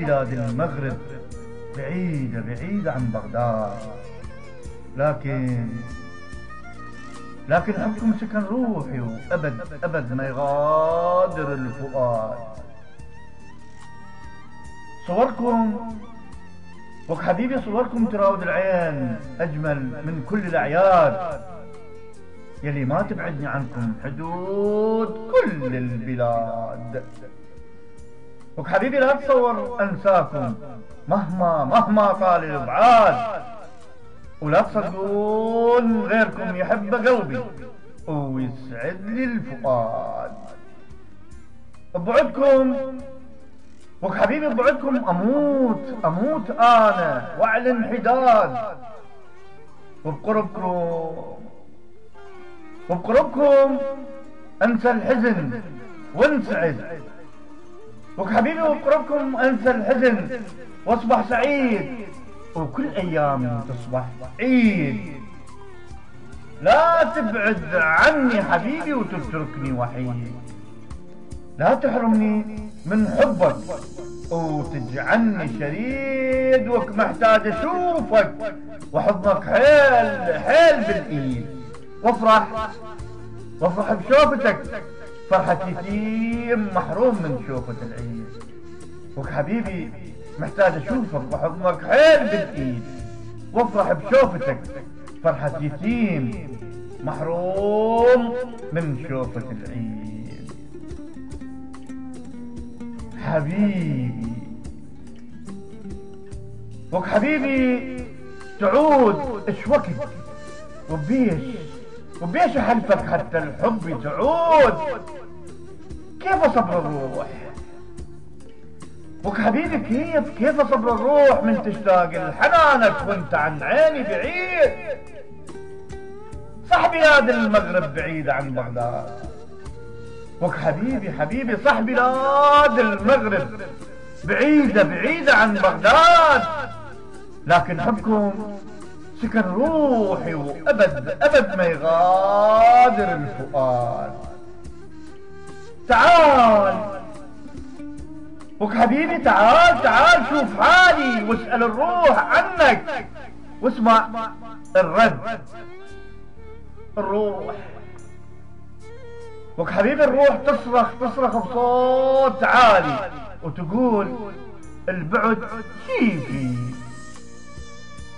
بلاد المغرب بعيدة بعيدة عن بغداد، لكن حبكم سكن روحي وأبد أبد ما يغادر الفؤاد. صوركم وك حبيبي، صوركم تراود العين أجمل من كل الأعياد، يلي ما تبعدني عنكم حدود كل البلاد. وك حبيبي لا تصور أنساكم مهما طال الإبعاد، ولا تصدقون غيركم يحب قلبي ويسعد لي الفؤاد. ببعدكم وك حبيبي، ببعدكم أموت أنا وأعلن حداد، وبقربكم أنسى الحزن وانسعد. وك حبيبي وبقربكم أنسى الحزن واصبح سعيد، وكل أيامي تصبح عيد. لا تبعد عني حبيبي وتتركني وحيد، لا تحرمني من حبك وتجعلني شريد. وك محتاج أشوفك وحضنك حيل بالإيد، وافرح بشوفتك فرحة يتيم محروم من شوفة العيد. وك حبيبي محتاج أشوفك وحضنك حيل بالإيد، وافرح بشوفتك فرحة يتيم محروم من شوفة العيد. حبيبي وك حبيبي تعود اشوكك وبيش احلفك حتى الحب تعود. كيف صبر الروح وك حبيبي، كيف صبر الروح من تشتاق لحنانك وانت عن عيني بعيد. صح بلاد المغرب بعيدة عن بغداد، وك حبيبي صح بلاد المغرب بعيدة عن بغداد، لكن حبكم سكن روحي وأبد ما يغادر الفؤاد. تعال وك حبيبي، تعال شوف حالي واسأل الروح عنك واسمع الرد. الروح وك حبيبي، الروح تصرخ بصوت عالي وتقول البعد شيفي.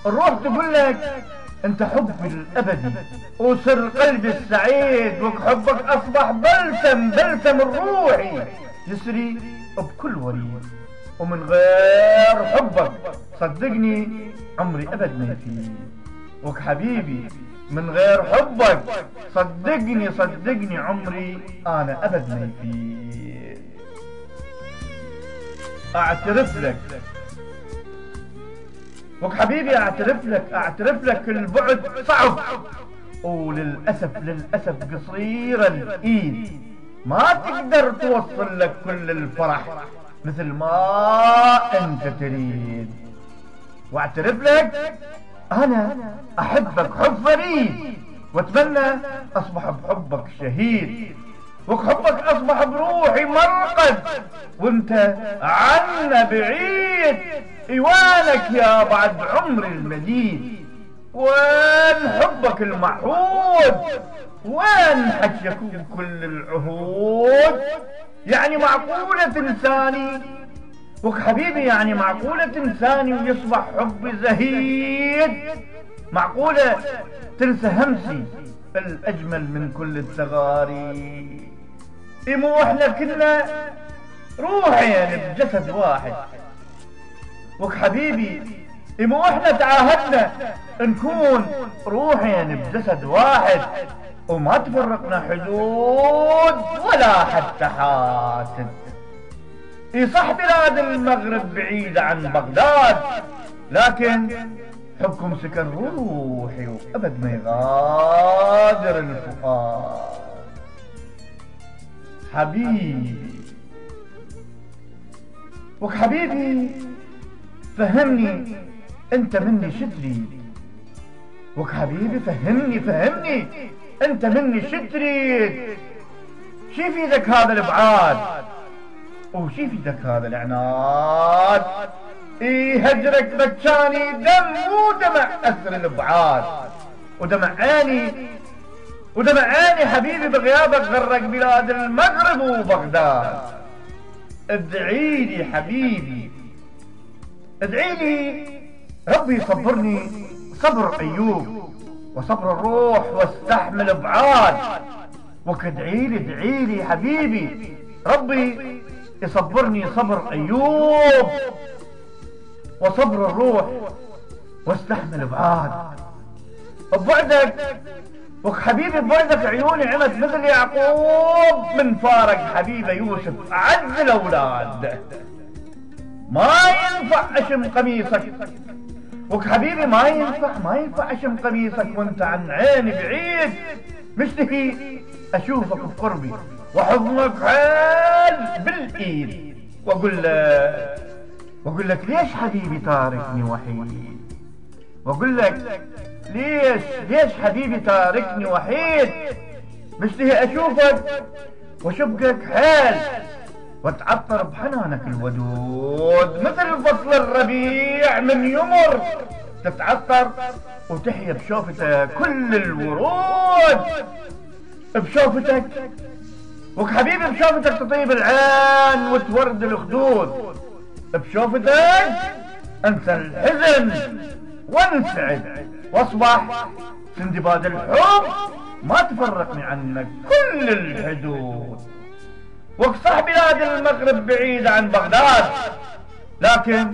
الروح تقول لك انت حبي الابدي وسر قلبي السعيد، وك حبك اصبح بلسم الروحي يسري بكل وريد، ومن غير حبك صدقني عمري ابد ما يفيد. وك حبيبي من غير حبك صدقني عمري انا ابد ما يفيد. اعترف لك وك حبيبي، اعترف لك البعد صعب، وللاسف قصير الايد، ما تقدر توصل لك كل الفرح مثل ما انت تريد. واعترف لك انا احبك حب فريد، واتمنى اصبح بحبك شهيد. وك حبك اصبح بروحي مرقد وانت عنا بعيد. ايوانك يا بعد عمري المديد، وين حبك المعهود، وين حكيك كل العهود. يعني معقولة تنساني وك حبيبي، يعني معقولة تنساني ويصبح حبي زهيد. معقولة تنسى همسي الأجمل من كل التغاري. مو احنا كنا روحين بجسد واحد. وك حبيبي مو احنا تعاهدنا نكون روحين بجسد واحد، وما تفرقنا حدود ولا حتى حاسد. صح بلاد المغرب بعيدة عن بغداد، لكن حبكم سكن روحي وأبد ما يغادر الفؤاد. حبيبي وك حبيبي فهمني انت مني شتري. وك حبيبي فهمني انت مني شتري. شي في ذاك هذا الابعاد وشي في ذاك هذا العناد. هجرك بكاني دم ودمع أثر البعاد، ودمعاني حبيبي بغيابك غرق بلاد المغرب وبغداد. ادعي لي حبيبي، ادعي لي ربي يصبرني صبر أيوب وصبر الروح واستحمل بعاد. ادعي لي حبيبي ربي يصبرني صبر أيوب وصبر الروح واستحمل بعاد. ببعدك حبيبي ببعدك عيوني عمت مثل يعقوب من فارق حبيبه يوسف أعز الأولاد. ما ينفع أشم قميصك حبيبي، ما ينفع أشم قميصك وانت عن عيني بعيد. مشتهي أشوفك بقربي وحضنك حيل بالإيد، وأقول لك ليش حبيبي تاركني وحيد، وأقول لك ليش حبيبي تاركني وحيد. مشتهي أشوفك وشبقك حيل واتعطر بحنانك الودود، مثل فصل الربيع من يمر تتعطر وتحيا بشوفتك كل الورود. بشوفتك حبيبي بشوفتك تطيب العين وتورد الخدود. بشوفتك انسى الحزن وانسعد واصبح سندباد الحب ما تفرقني عنك كل الحدود. صح بلاد المغرب بعيدة عن بغداد، لكن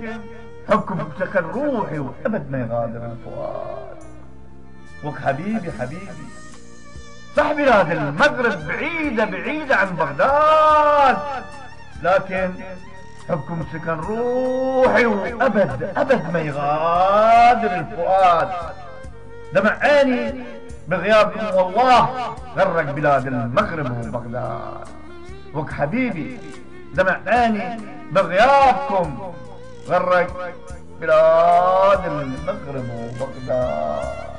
حبكم سكن روحي وابد ما يغادر الفؤاد. حبيبي صح بلاد المغرب بعيدة عن بغداد، لكن حبكم سكن روحي وابد ما يغادر الفؤاد. دمع عيني بغيابكم والله غرق بلاد المغرب وبغداد. حبيبي دمع عيني بغيابكم غرق بلاد المغرب وبغداد.